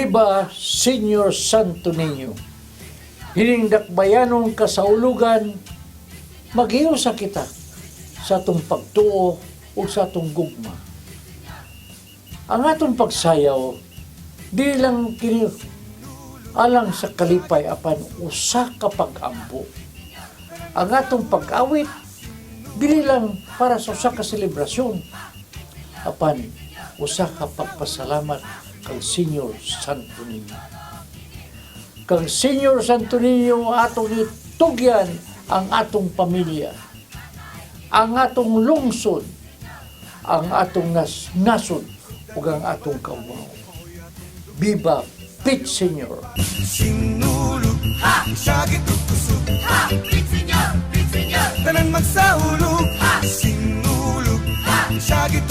Viva Senior Santo Niño. Hinindakbayanong kasaulugan, maghiyo sa kita sa atong pagtuo o sa atong gugma. Ang atong pagsayaw, di lang kini alang sa kalipay apan usa ka pag-ampo. Ang atong pag-awit, dili lang para sa usa ka selebrasyon, apan usa ka pagpasalamat kang Senior Santo Niño. Kang Senior Santo Niño, atong itugyan ang atong pamilya, ang atong lungsod, ang atong nasod, ug ang atong kawaw. Viva Pit Senior! Sinulog, ha! Syagit kusog, Ha! Pit Senior! Pit Senior! tanan magsahulog, ha! Sinulog, ha! Syagit